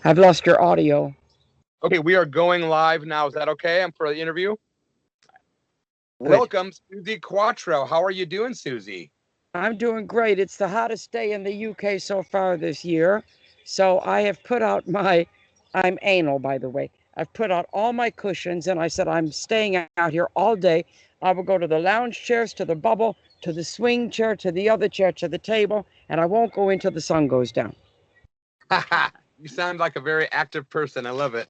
I've lost your audio. Okay, we are going live now. Is that okay? I'm for the interview. Good. Welcome, Suzi QUATRO. How are you doing, Suzi? I'm doing great. It's the hottest day in the UK so far this year. So I have put out I'm anal, by the way. I've put out all my cushions and I said, I'm staying out here all day. I will go to the lounge chairs, to the bubble, to the swing chair, to the other chair, to the table, and I won't go until the sun goes down. You sound like a very active person. I love it.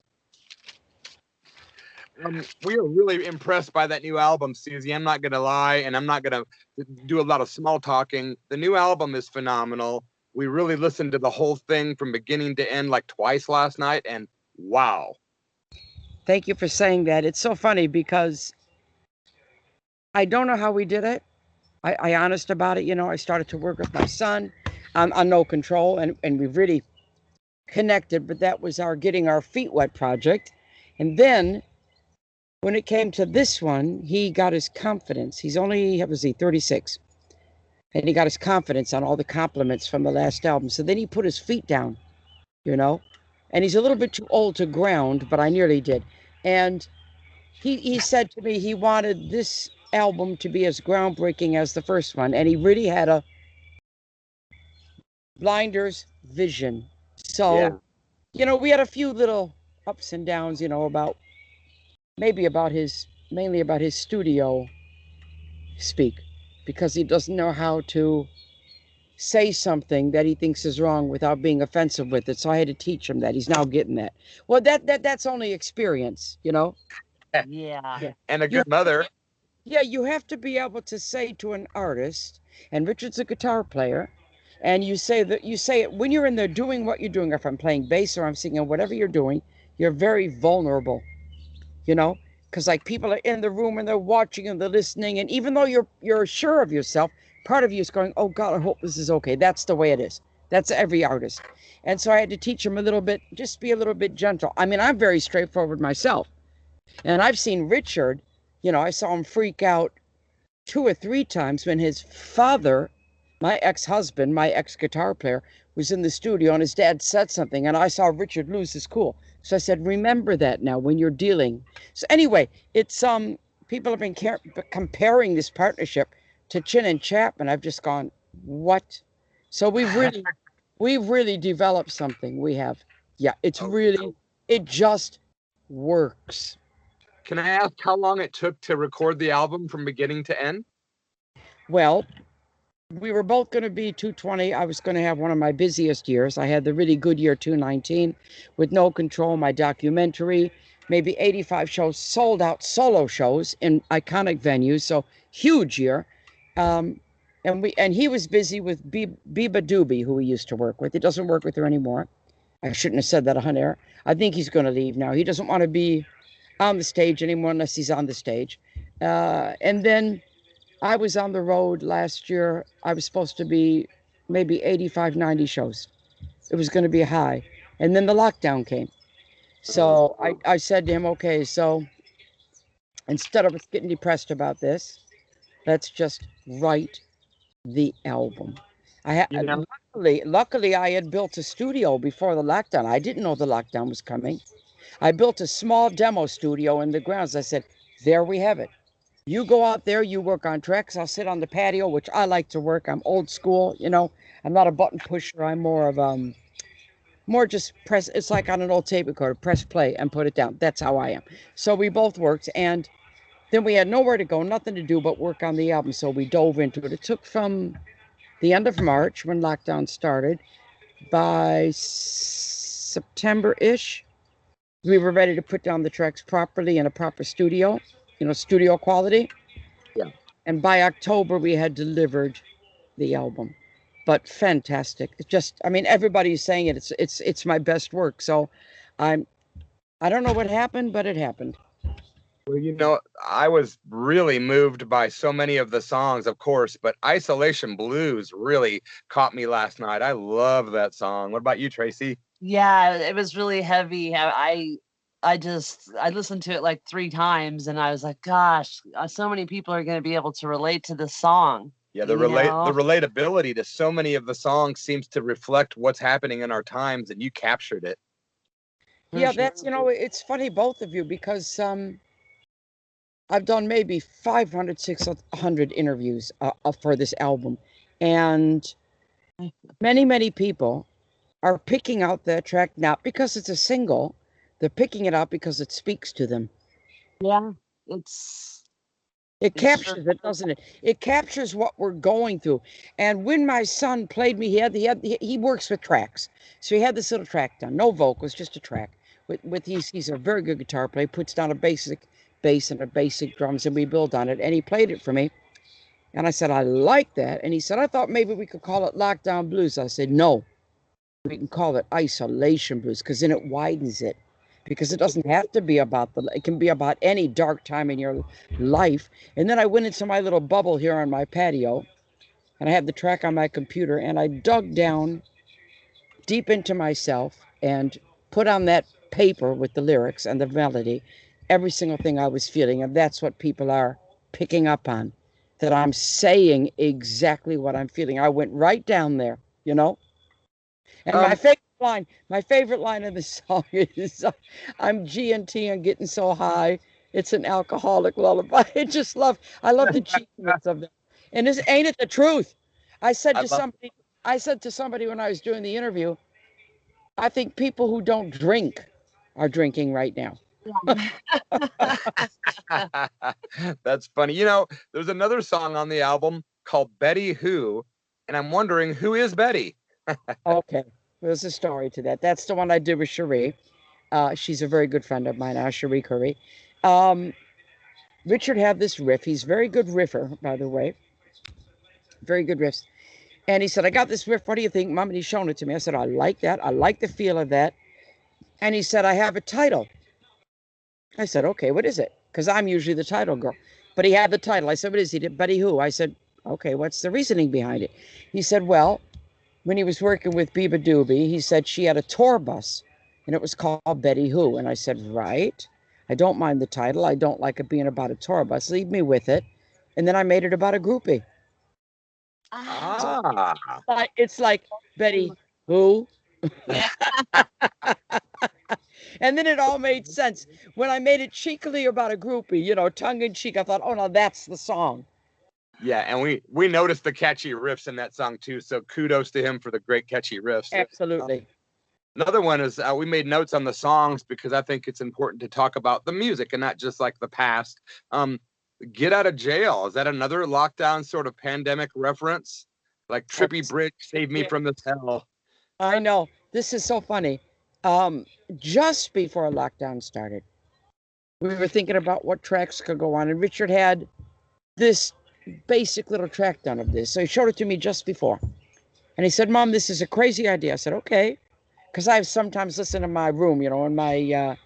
We are really impressed by that new album, Suzi. I'm not going to lie, and I'm not going to do a lot of small talking. The new album is phenomenal. We really listened to the whole thing from beginning to end like twice last night, and wow. Thank you for saying that. It's so funny because I don't know how we did it. I honest about it. I started to work with my son on No Control, and we really connected, but that was our getting our feet wet project. And then when it came to this one, he got his confidence. He's only, how was he, 36? And he got his confidence on all the compliments from the last album. So then he put his feet down, you know? And he's a little bit too old to ground, but I nearly did. And he said to me he wanted this album to be as groundbreaking as the first one. And he really had a blinders vision. Yeah. So, we had a few little ups and downs, about maybe mainly about his studio speak, because he doesn't know how to say something that he thinks is wrong without being offensive with it. So I had to teach him that. He's now getting that. Well, that's only experience. Yeah. And a You, good mother. yeah, you have to be able to say to an artist, and Richard's a guitar player, and you say it when you're in there doing what you're doing. If I'm playing bass or I'm singing, whatever you're doing, you're very vulnerable, you know, because like people are in the room and they're watching and they're listening, and even though you're sure of yourself, part of you is going, oh God, I hope this is okay. That's the way it is. That's every artist. And so I had to teach him a little bit, just be a little bit gentle. I mean, I'm very straightforward myself, and I've seen Richard, I saw him freak out 2 or 3 times when his father, my ex-husband, my ex-guitar player, was in the studio and his dad said something, and I saw Richard lose his cool. So I said, remember that now when you're dealing. So anyway, it's people have been comparing this partnership to Chin and Chapman. I've just gone, what? So we've really developed something. We have. Yeah, it just works. Can I ask how long it took to record the album from beginning to end? Well, we were both going to be 220. I was going to have one of my busiest years. I had the really good year 219 with No Control, my documentary, maybe 85 shows, sold out solo shows in iconic venues. So huge year. And he was busy with Biba Doobie, who he used to work with. He doesn't work with her anymore. I shouldn't have said that on air. I think he's going to leave now. He doesn't want to be on the stage anymore unless he's on the stage. And then I was on the road last year. I was supposed to be maybe 85, 90 shows. It was going to be high. And then the lockdown came. So I said to him, okay, so instead of us getting depressed about this, let's just write the album. Luckily, I had built a studio before the lockdown. I didn't know the lockdown was coming. I built a small demo studio in the grounds. I said, there we have it. You go out there, you work on tracks. I'll sit on the patio, which I like to work. I'm old school, I'm not a button pusher. I'm more of more just press. It's like on an old tape recorder, press play and put it down. That's how I am. So we both worked, and then we had nowhere to go, nothing to do but work on the album. So we dove into it. It took from the end of March when lockdown started. By September-ish, we were ready to put down the tracks properly in a proper studio, studio quality. Yeah. And by October, we had delivered the album. But fantastic. It's just, I mean, everybody's saying it. It's my best work. So I don't know what happened, but it happened. Well, I was really moved by so many of the songs, of course, but Isolation Blues really caught me last night. I love that song. What about you, Tracy? Yeah, it was really heavy. I listened to it like 3 times and I was like, gosh, so many people are going to be able to relate to this song. Yeah, the relatability to so many of the songs seems to reflect what's happening in our times, and you captured it. Yeah, that's, it's funny, both of you, because I've done maybe 500, 600 interviews for this album. And many, many people are picking out that track not because it's a single, they're picking it out because it speaks to them. Yeah, It It sure captures it, doesn't it? It captures what we're going through. And when my son played me, he works with tracks, so he had this little track done, no vocals, just a track. He's a very good guitar player. Puts down a basic bass and a basic drums, and we build on it. And he played it for me, and I said I like that. And he said I thought maybe we could call it Lockdown Blues. I said no, we can call it Isolation Blues because then it widens it. Because it doesn't have to be about it can be about any dark time in your life. And then I went into my little bubble here on my patio, and I had the track on my computer, and I dug down deep into myself and put on that paper with the lyrics and the melody every single thing I was feeling. And that's what people are picking up on, that I'm saying exactly what I'm feeling. I went right down there, you know? And Um, my favorite line of the song is, "I'm G and T and getting so high, it's an alcoholic lullaby." I love the cheekiness of them. And this ain't it the truth? I said I to love. somebody, I said to somebody when I was doing the interview, I think people who don't drink are drinking right now. That's funny. There's another song on the album called Betty Who, and I'm wondering who is Betty? Okay, there's a story to that. That's the one I did with Cherie. She's a very good friend of mine, Cherie Curry. Um, Richard had this riff. He's a very good riffer, by the way. Very good riffs. And he said, "I got this riff. What do you think, Mom?" And he's shown it to me. I said, "I like that. I like the feel of that." And he said, "I have a title." I said, "Okay, what is it?" Because I'm usually the title girl. But he had the title. I said, "What is it?" "Betty Who." I said, "Okay, what's the reasoning behind it?" He said, "Well, when he was working with Biba Doobie, he said she had a tour bus, and it was called Betty Who." And I said, "Right. I don't mind the title. I don't like it being about a tour bus. Leave me with it." And then I made it about a groupie. Ah, It's like Betty Who. Yeah. And then it all made sense. When I made it cheekily about a groupie, tongue in cheek, I thought, oh, no, that's the song. yeah, and we noticed the catchy riffs in that song too. So kudos to him for the great catchy riffs. Absolutely. Another one is we made notes on the songs because I think it's important to talk about the music and not just like the past. Get Out of Jail, is that another lockdown sort of pandemic reference? Like Trippy Bridge, Save Me from This Hell. I know. This is so funny. Just before lockdown started, we were thinking about what tracks could go on, and Richard had this basic little track done of this. So he showed it to me just before. And he said, "Mom, this is a crazy idea." I said, "Okay." Because I sometimes listen in my room, in my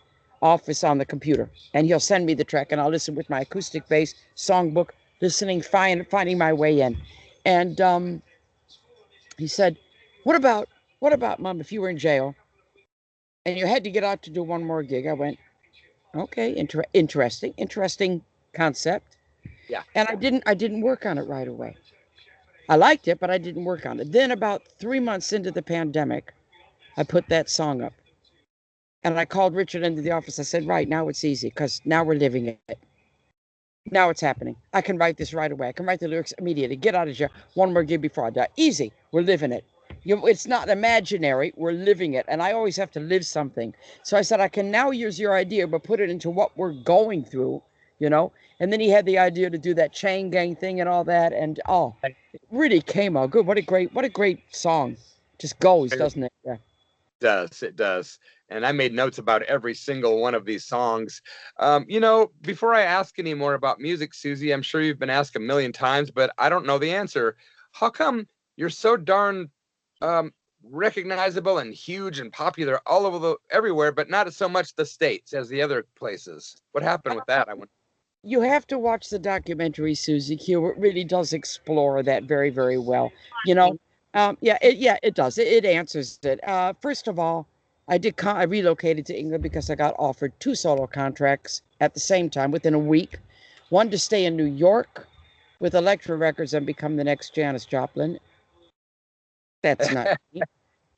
office on the computer. And he'll send me the track, and I'll listen with my acoustic bass, songbook, listening, finding my way in. And he said, what about, Mom, if you were in jail and you had to get out to do one more gig?" I went, "Okay, interesting concept." Yeah. And I didn't work on it right away. I liked it, but I didn't work on it. Then about 3 months into the pandemic, I put that song up. And I called Richard into the office. I said, "Right, now it's easy because now we're living it. Now it's happening. I can write this right away. I can write the lyrics immediately. Get out of jail. One more gig before I die. Easy. We're living it. It's not imaginary. We're living it." And I always have to live something. So I said, "I can now use your idea, but put it into what we're going through, you know?" And then he had the idea to do that chain gang thing and all that. And it really came out good. What a great song. Just goes, doesn't it? Yeah. It does. And I made notes about every single one of these songs. Before I ask any more about music, Suzi, I'm sure you've been asked a million times, but I don't know the answer. How come you're so darn recognizable and huge and popular all over everywhere, but not so much the States as the other places? What happened with that? You have to watch the documentary, Suzi Q. It really does explore that very, very well. It does. It answers it. First of all, I relocated to England because I got offered 2 solo contracts at the same time within a week. One to stay in New York with Elektra Records and become the next Janis Joplin. That's not me.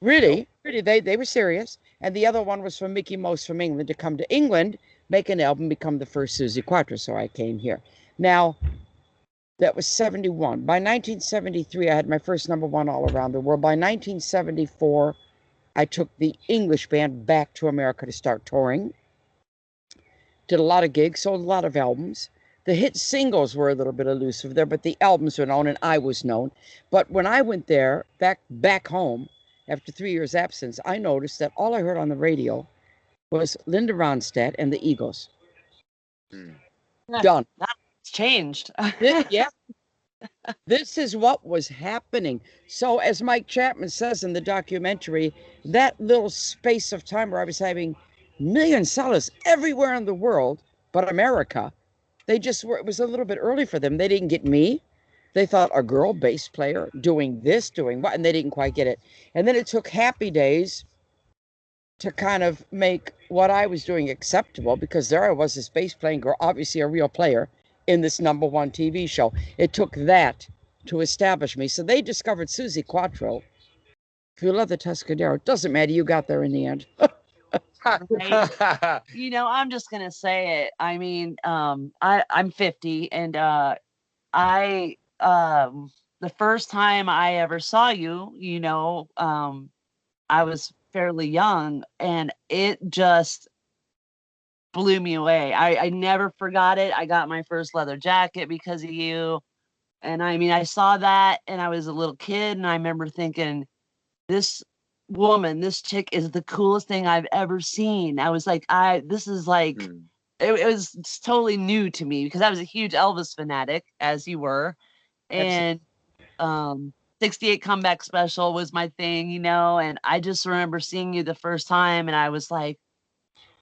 Really, really, they were serious. And the other one was for Mickey Mouse from England to come to England, make an album, become the first Suzi Quattro. So I came here. Now, that was 71. By 1973, I had my first number one all around the world. By 1974, I took the English band back to America to start touring. Did a lot of gigs, sold a lot of albums. The hit singles were a little bit elusive there, but the albums were known and I was known. But when I went there, back home, after 3 years absence, I noticed that all I heard on the radio was Linda Ronstadt and the Eagles. Done. That's changed. Yeah. This is what was happening. So, as Mike Chapman says in the documentary, that little space of time where I was having million sellers everywhere in the world, but America, they just were, it was a little bit early for them. They didn't get me. They thought a girl bass player doing this, doing what, and they didn't quite get it. And then it took Happy Days to kind of make what I was doing acceptable, because there I was, this bass playing girl, obviously a real player in this number one TV show. It took that to establish me. So they discovered Suzi Quattro. If you love the Tuscadero, it doesn't matter. You got there in the end. Right? You know, I'm just gonna say it. I mean, I'm 50, and I the first time I ever saw you, you know, I was fairly young, and it just blew me away. I never forgot it. I got my first leather jacket because of you. And I mean, I saw that and I was a little kid, and I remember thinking, this woman, this chick is the coolest thing I've ever seen. I was like, this is like, it was totally new to me because I was a huge Elvis fanatic, as you were. And 68 Comeback Special was my thing, you know, and I just remember seeing you the first time and I was like,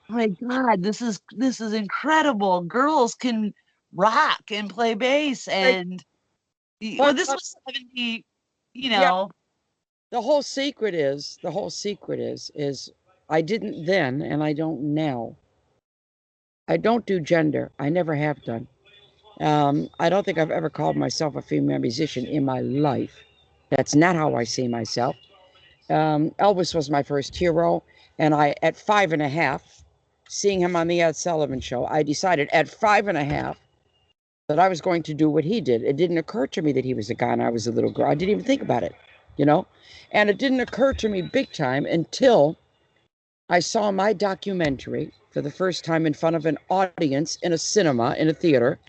oh my God, this is incredible. Girls can rock and play bass. And well, this was 70, you know. The whole secret is I didn't then and I don't now. I don't do gender. I never have done. I don't think I've ever called myself a female musician in my life. That's not how I see myself. Elvis was my first hero, and I, at 5.5, seeing him on the Ed Sullivan Show, I decided at 5.5 that I was going to do what he did. It didn't occur to me that he was a guy and I was a little girl. I didn't even think about it, you know? And it didn't occur to me big time until I saw my documentary for the first time in front of an audience in a cinema, in a theater.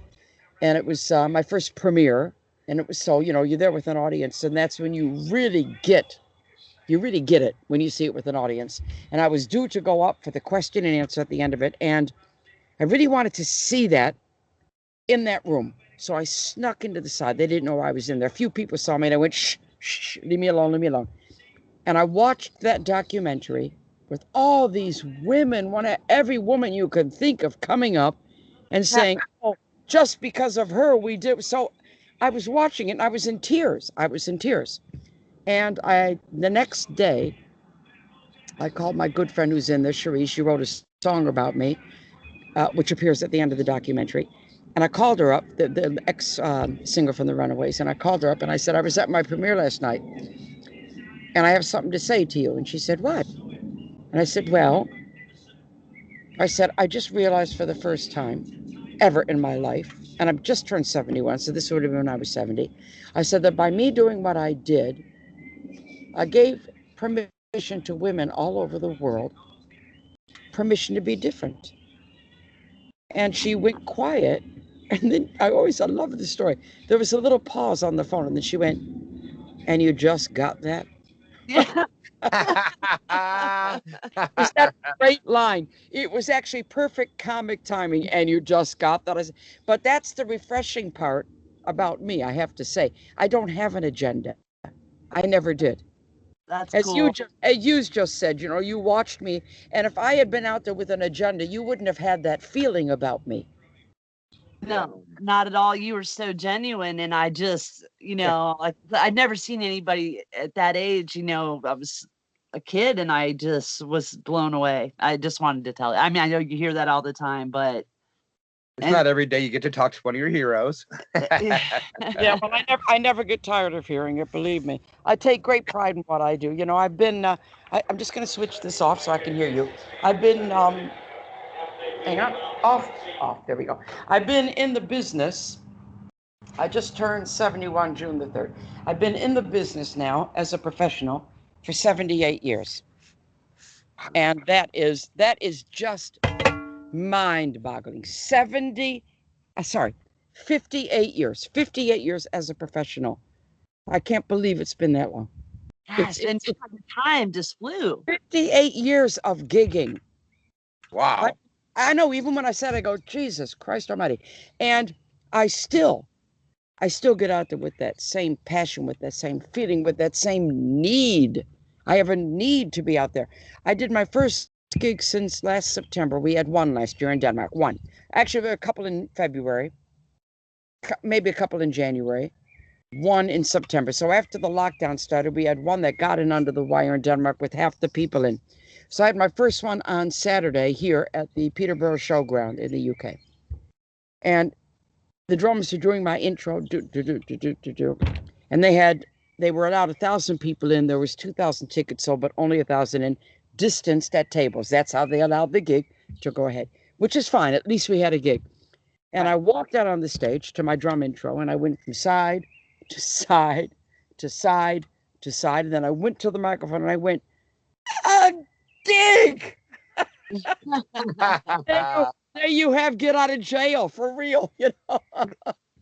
And it was my first premiere. And it was so, you know, you're there with an audience, and that's when you really get it when you see it with an audience. And I was due to go up for the question and answer at the end of it. And I really wanted to see that in that room. So I snuck into the side. They didn't know I was in there. A few people saw me and I went, shh, shh, leave me alone, leave me alone. And I watched that documentary with all these women, every woman you could think of coming up and saying, oh, just because of her, we did. So I was watching it and I was in tears. And the next day, I called my good friend who's in there, Cherie. She wrote a song about me, which appears at the end of the documentary. And I called her up, the ex-singer from the Runaways, and I called her up and I said, I was at my premiere last night and I have something to say to you. And she said, what? And I said, well, I just realized for the first time ever in my life, and I've just turned 71, so this would have been when I was 70. I said that by me doing what I did, I gave permission to women all over the world, permission to be different. And she went quiet. And then I love the story. There was a little pause on the phone, and then she went, and you just got that? Yeah. Was that a great line? It was actually perfect comic timing, and you just got that. But that's the refreshing part about me, I have to say. I don't have an agenda. I never did. That's as cool. you just said, you know, you watched me, and if I had been out there with an agenda, you wouldn't have had that feeling about me. No, not at all. You were so genuine, and I just, you know, like I'd never seen anybody at that age. You know, I was a kid, and I just was blown away. I just wanted to tell you. I mean, I know you hear that all the time, but It's not every day you get to talk to one of your heroes. Yeah, well, I never get tired of hearing it. Believe me, I take great pride in what I do. You know, I've been. I'm just going to switch this off so I can hear you. I've been. Hang on. Off. There we go. I've been in the business. I just turned 71 June the 3rd. I've been in the business now as a professional for 78 years. And that is just mind-boggling. 58 years. 58 years as a professional. I can't believe it's been that long. Gosh, and time just flew. 58 years of gigging. Wow. I know, even when I said, I go, Jesus Christ Almighty. And I still get out there with that same passion, with that same feeling, with that same need. I have a need to be out there. I did my first gig since last September. We had one last year in Denmark. One. Actually, there were a couple in February, maybe a couple in January, one in September. So after the lockdown started, we had one that got in under the wire in Denmark with half the people in. So I had my first one on Saturday here at the Peterborough Showground in the UK. And the drummers are doing my intro, and they were allowed 1,000 people in. There was 2,000 tickets sold, but only 1,000 in, distanced at tables. That's how they allowed the gig to go ahead, which is fine. At least we had a gig. And I walked out on the stage to my drum intro, and I went from side to side to side to side, and then I went to the microphone and I went, a gig. There you have get out of jail for real, you know.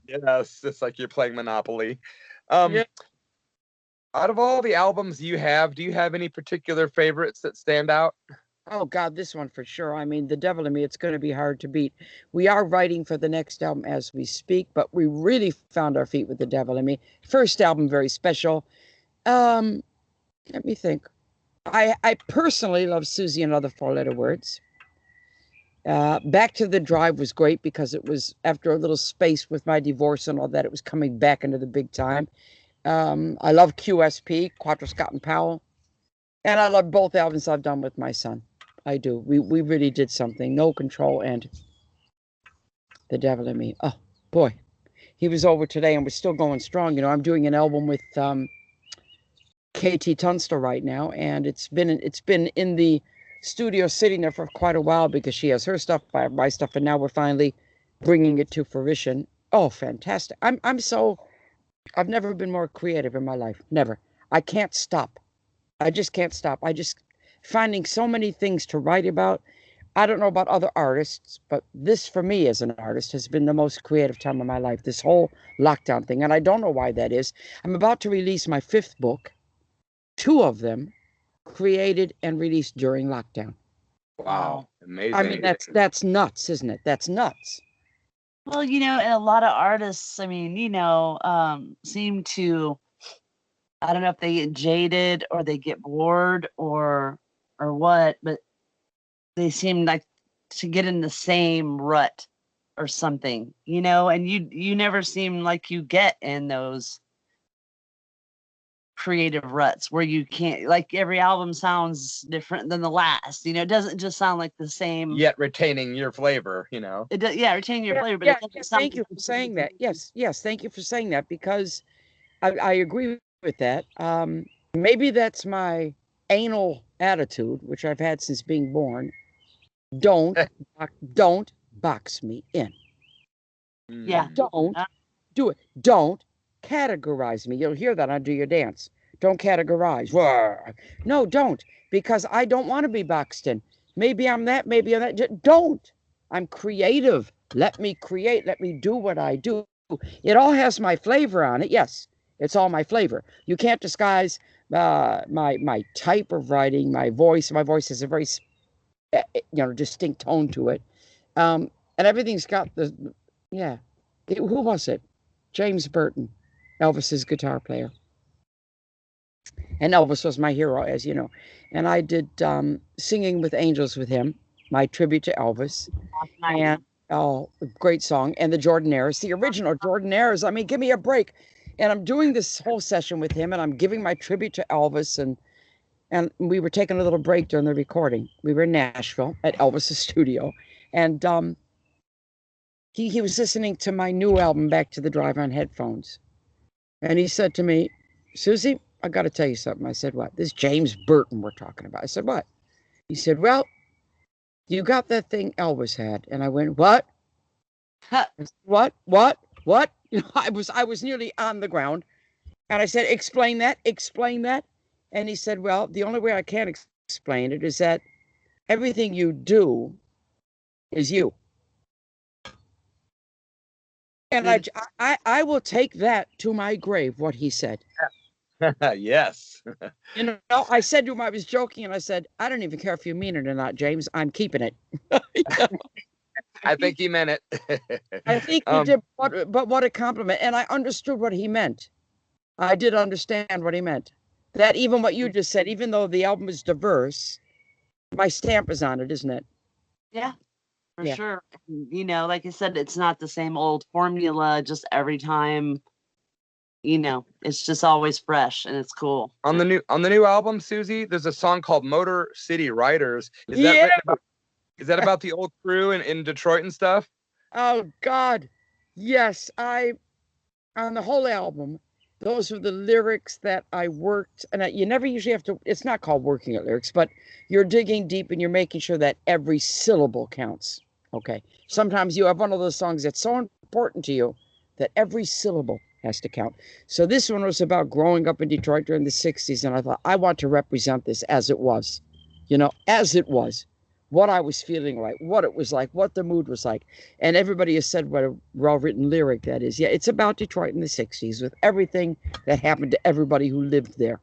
Yes, it's like you're playing Monopoly. Yeah. Out of all the albums you have, do you have any particular favorites that stand out? Oh God, this one for sure. I mean, The Devil in Me, it's going to be hard to beat. We are writing for the next album as we speak, but we really found our feet with The Devil in Me. First album, very special. Let me think. I personally love Suzi and Other Four-Letter Words. Back to the Drive was great because it was after a little space with my divorce and all that. It was coming back into the big time. I love QSP, Quattro, Scott and Powell. And I love both albums I've done with my son. I do. We really did something. No Control and The Devil in Me. Oh, boy. He was over today and we're still going strong. You know, I'm doing an album with KT Tunstall right now. And it's been in the studio sitting there for quite a while because she has her stuff, I have my stuff. And now we're finally bringing it to fruition. Oh, fantastic. I've never been more creative in my life. Never. I can't stop. I just can't stop. I just finding so many things to write about. I don't know about other artists, but this for me as an artist has been the most creative time of my life, this whole lockdown thing. And I don't know why that is. I'm about to release my 5th book, 2 of them created and released during lockdown. Wow. Amazing. I mean, that's nuts, isn't it? That's nuts. Well, you know, and a lot of artists, I mean, you know, seem to, I don't know if they get jaded or they get bored or what, but they seem like to get in the same rut or something, you know, and you never seem like you get in those creative ruts where you can't, like, every album sounds different than the last, you know. It doesn't just sound like the same, yet retaining your flavor, you know. It does, yeah, retaining your flavor, but Yeah, it doesn't sound. thank you for saying that. Yes, thank you for saying that because I agree with that. Maybe that's my anal attitude, which I've had since being born. Don't box me in. Yeah. Don't do it. Don't categorize me. You'll hear that on Do Your Dance. Don't categorize. No, don't. Because I don't want to be boxed in. Maybe I'm that, maybe I'm that. Don't. I'm creative. Let me create. Let me do what I do. It all has my flavor on it. Yes, it's all my flavor. You can't disguise my type of writing, my voice. My voice has a very distinct tone to it. And everything's got who was it? James Burton, Elvis's guitar player. And Elvis was my hero, as you know. And I did Singing with Angels with him, my tribute to Elvis. And great song. And the Jordanaires, the original Jordanaires. I mean, give me a break. And I'm doing this whole session with him and I'm giving my tribute to Elvis. And we were taking a little break during the recording. We were in Nashville at Elvis's studio. And he was listening to my new album, Back to the Drive, on headphones. And he said to me, Suzi, I got to tell you something. I said, what? This James Burton we're talking about. I said, what? He said, well, you got that thing Elvis had. And I went, what? I said, what? You know, I was nearly on the ground. And I said, explain that. And he said, well, the only way I can explain it is that everything you do is you. And I will take that to my grave, what he said. Yes. You know, I said to him, I was joking, and I said, I don't even care if you mean it or not, James. I'm keeping it. I think he meant it. I think he did, but what a compliment. And I understood what he meant. I did understand what he meant. That even what you just said, even though the album is diverse, my stamp is on it, isn't it? Yeah, for sure. You know, like I said, it's not the same old formula just every time. You know, it's just always fresh and it's cool. On the new album, Suzi, there's a song called Motor City Riders. Is that about the old crew in Detroit and stuff? Oh God, yes. On the whole album, those are the lyrics that I worked, and you never usually have to. It's not called working at lyrics, but you're digging deep and you're making sure that every syllable counts. Okay. Sometimes you have one of those songs that's so important to you that every syllable has to count. So this one was about growing up in Detroit during the 60s, and I thought, I want to represent this as it was, you know, as it was, what I was feeling like, what it was like, what the mood was like. And everybody has said what a well-written lyric that is. Yeah, it's about Detroit in the 60s with everything that happened to everybody who lived there.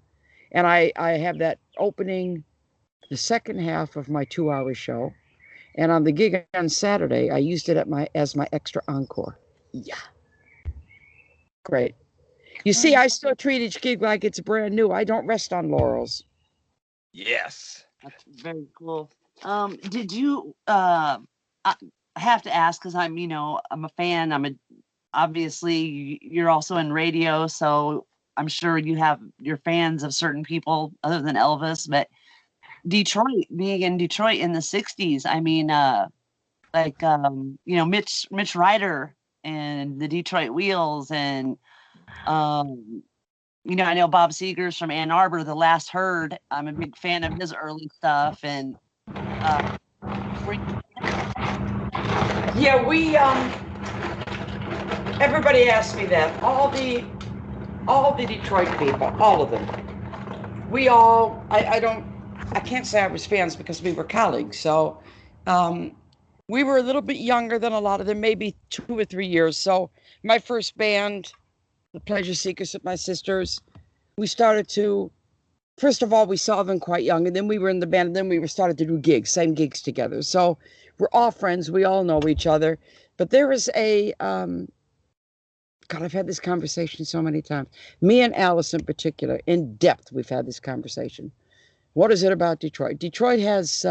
And I have that opening the second half of my 2-hour show. And on the gig on Saturday, I used it as my extra encore. Yeah. Great. You see, I still treat each gig like it's brand new. I don't rest on laurels. Yes. That's very cool. Did you I have to ask, because I'm a fan. Obviously you're also in radio, so I'm sure you have your fans of certain people other than Elvis, but Detroit, being in Detroit in the 60s, I mean, Mitch Ryder and the Detroit Wheels, and I know Bob Seger's from Ann Arbor, The Last Herd. I'm a big fan of his early stuff. And yeah, we everybody asks me that. All the Detroit people, all of them. We all, I can't say I was fans because we were colleagues. So we were a little bit younger than a lot of them, maybe 2 or 3 years. So my first band, the Pleasure Seekers with my sisters, we started to, first of all, we saw them quite young, and then we were in the band, and then we started to do gigs, same gigs together. So we're all friends. We all know each other. But there is a, God, I've had this conversation so many times. Me and Alice in particular, in depth, we've had this conversation. What is it about Detroit? Detroit has,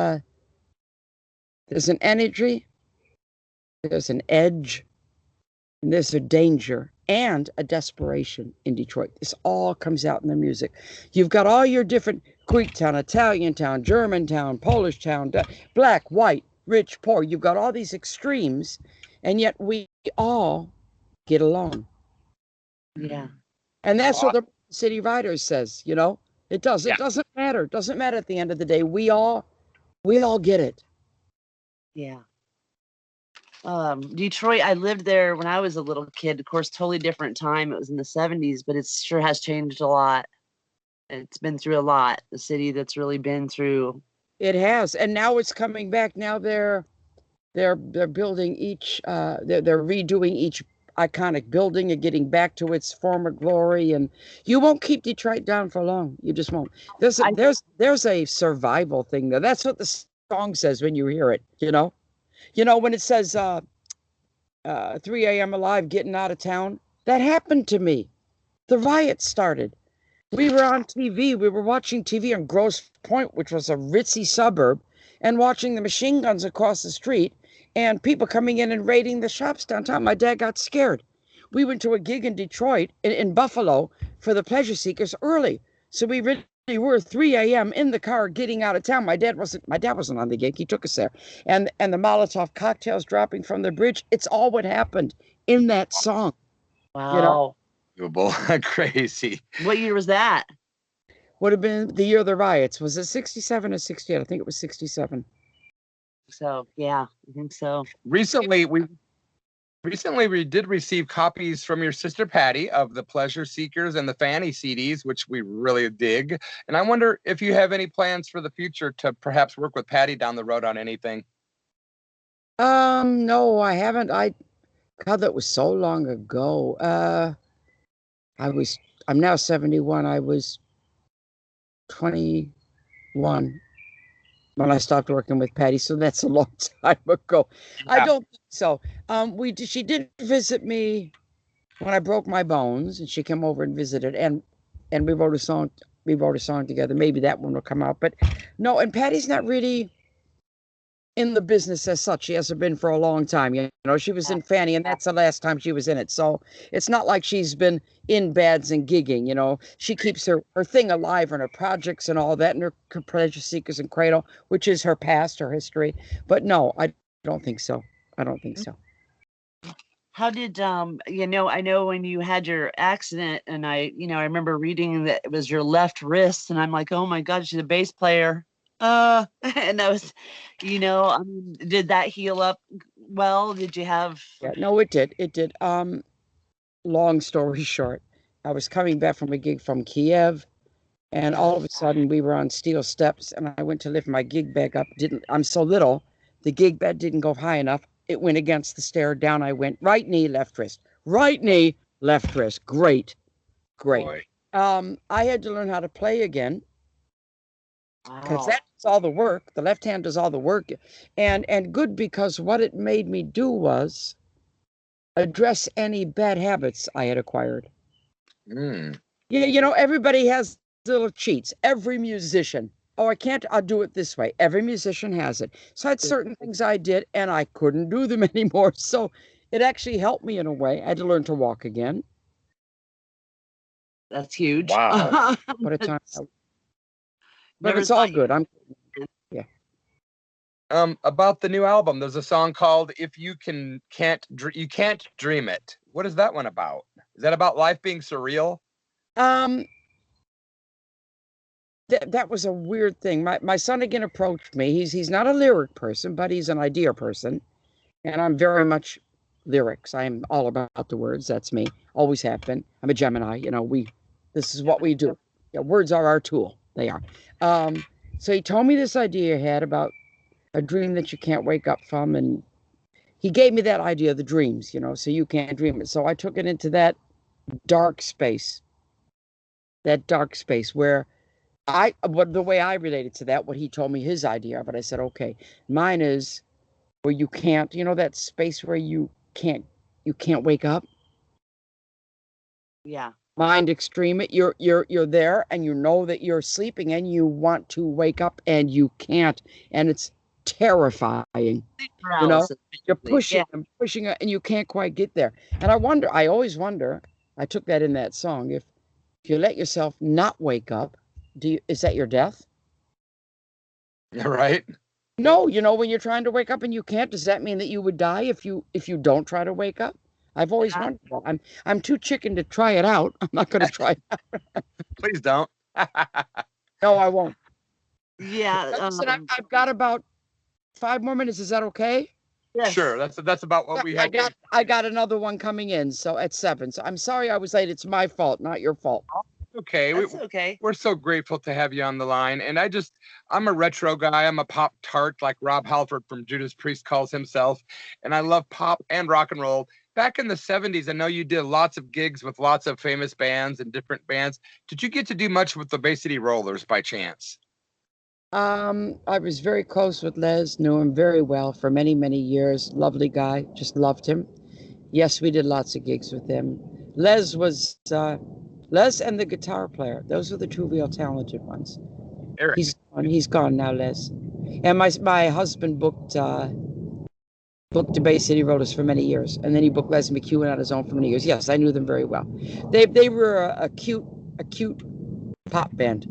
there's an energy, there's an edge, and there's a danger and a desperation in Detroit. This all comes out in the music. You've got all your different Greek town, Italian town, German town, Polish town, black, white, rich, poor. You've got all these extremes, and yet we all get along. Yeah. And that's what the City Riders says, you know? It doesn't matter. It doesn't matter at the end of the day. We all get it. Yeah. Detroit, I lived there when I was a little kid. Of course, totally different time. It was in the 70s, but it sure has changed a lot. It's been through a lot. The city that's really been through. It has, and now it's coming back. Now they're building each. They're redoing each iconic building and getting back to its former glory. And you won't keep Detroit down for long. You just won't. There's a survival thing there. That's what the song says when you hear it. You know, when it says 3 a.m. alive, getting out of town, that happened to me. The riot started. We were on TV. We were watching TV on Grosse Pointe, which was a ritzy suburb, and watching the machine guns across the street and people coming in and raiding the shops downtown. My dad got scared. We went to a gig in Detroit, in Buffalo, for the Pleasure Seekers early. So we were 3 a.m. in the car getting out of town. My dad wasn't on the gig. He took us there. And the Molotov cocktails dropping from the bridge. It's all what happened in that song. Wow. Crazy. What year was that? Would have been the year of the riots. Was it 67 or 68? I think it was 67. So, yeah, I think so. Recently, we did receive copies from your sister Patty of the Pleasure Seekers and the Fanny CDs, which we really dig. And I wonder if you have any plans for the future to perhaps work with Patty down the road on anything. No, I haven't. God, that was so long ago. I'm now 71. I was 21 when I stopped working with Patty, so that's a long time ago. Yeah. I don't think so. She did visit me when I broke my bones, and she came over and visited, and we wrote a song. We wrote a song together. Maybe that one will come out, but no. And Patty's not really in the business as such. She hasn't been for a long time. You know, she was in Fanny, and that's the last time she was in it. So it's not like she's been in bads and gigging. You know, she keeps her thing alive and her projects and all that, and her Pleasure Seekers and Cradle, which is her past, her history. But no, I don't think so. I don't think so. How did you know, I know when you had your accident, and I remember reading that it was your left wrist, and I'm like, oh my God, she's a bass player. And I was, I mean, did that heal up well? Did you have? Yeah, no, it did. It did. Long story short, I was coming back from a gig from Kiev, and all of a sudden we were on steel steps, and I went to lift my gig bag up. I'm so little, the gig bed didn't go high enough. It went against the stair. Down I went. Right knee, left wrist. Right knee, left wrist. Great. Boy. I had to learn how to play again. Because that does all the work. The left hand does all the work. And good, because what it made me do was address any bad habits I had acquired. Yeah, everybody has little cheats. Every musician. Oh, I can't, I'll do it this way. Every musician has it. So I had certain things I did, and I couldn't do them anymore. So it actually helped me in a way. I had to learn to walk again. That's huge. Wow. What a time. But it's all good. Yeah. About the new album, there's a song called "If You Can't Dream It." What is that one about? Is that about life being surreal? That was a weird thing. My son again approached me. He's not a lyric person, but he's an idea person, and I'm very much lyrics. I'm all about the words. That's me. Always have been. I'm a Gemini. This is what we do. Yeah, words are our tool. They are. So he told me this idea he had about a dream that you can't wake up from, and he gave me that idea of the dreams, so you can't dream it. So I took it into that dark space where the way I related to that, what he told me his idea of it, I said, okay, mine is where you can't, that space where you can't wake up. Yeah. Mind extreme it. You're there, and you know that you're sleeping, and you want to wake up, and you can't, and it's terrifying. You're pushing and pushing, and you can't quite get there. And I always wonder, I took that in that song, if you let yourself not wake up, is that your death? Right. No, when you're trying to wake up and you can't, does that mean that you would die if you don't try to wake up? I've always wondered that. I'm too chicken to try it out. I'm not going to try it out. Please don't. No, I won't. Yeah. Listen, I've got about 5 more minutes. Is that okay? Yes. Sure. That's about what we had. I got another one coming in, so at 7. So I'm sorry I was late. It's my fault, not your fault. Okay. That's okay. We're so grateful to have you on the line. And I'm a retro guy. I'm a pop tart, like Rob Halford from Judas Priest calls himself. And I love pop and rock and roll. Back in the 70s, I know you did lots of gigs with lots of famous bands and different bands. Did you get to do much with the Bay City Rollers by chance? I was very close with Les, knew him very well for many, many years. Lovely guy, just loved him. Yes, we did lots of gigs with him. Les and the guitar player. Those were the two real talented ones. Eric. He's gone now, Les. And my husband booked the Bay City Rollers for many years, and then he booked Les McEwen on his own for many years. Yes, I knew them very well. They were a cute pop band.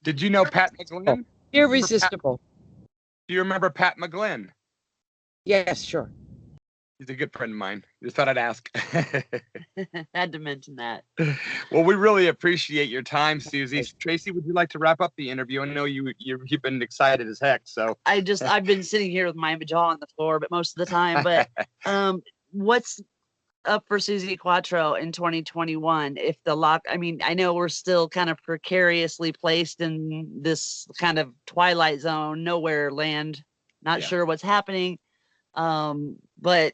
Did you know Pat McGlynn? Irresistible. Do you remember Pat McGlynn? Yes, sure. He's a good friend of mine. Just thought I'd ask. Had to mention that. Well, we really appreciate your time, Susie. Tracy, would you like to wrap up the interview? I know you've been excited as heck. So I've been sitting here with my jaw on the floor, but most of the time. But what's up for Suzi Quattro in 2021? If I mean, I know we're still kind of precariously placed in this kind of twilight zone, nowhere land, not sure what's happening. But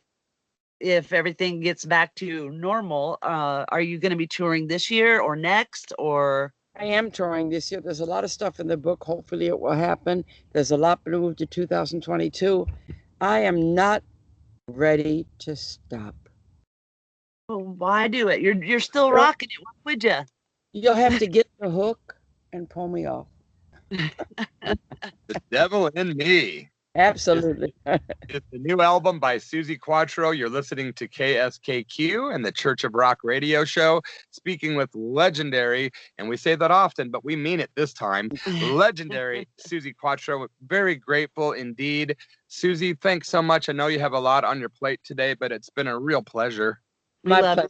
if everything gets back to normal, are you going to be touring this year or next, or? I am touring this year. There's a lot of stuff in the book. Hopefully it will happen. There's a lot moved to 2022. I am not ready to stop. Well, why do it? You're still rocking it. Why would you? You'll have to get the hook and pull me off. The devil in me. Absolutely. It's the new album by Suzi Quattro. You're listening to KSKQ and the Church of Rock radio show, speaking with legendary, and we say that often, but we mean it this time, legendary Suzi Quattro. Very grateful indeed. Suzi, thanks so much. I know you have a lot on your plate today, but it's been a real pleasure. My pleasure.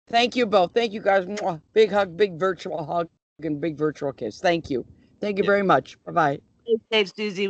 Thank you both. Thank you guys. Big hug, big virtual hug, and big virtual kiss. Thank you. Thank you very much. Bye-bye. Thanks, Suzi.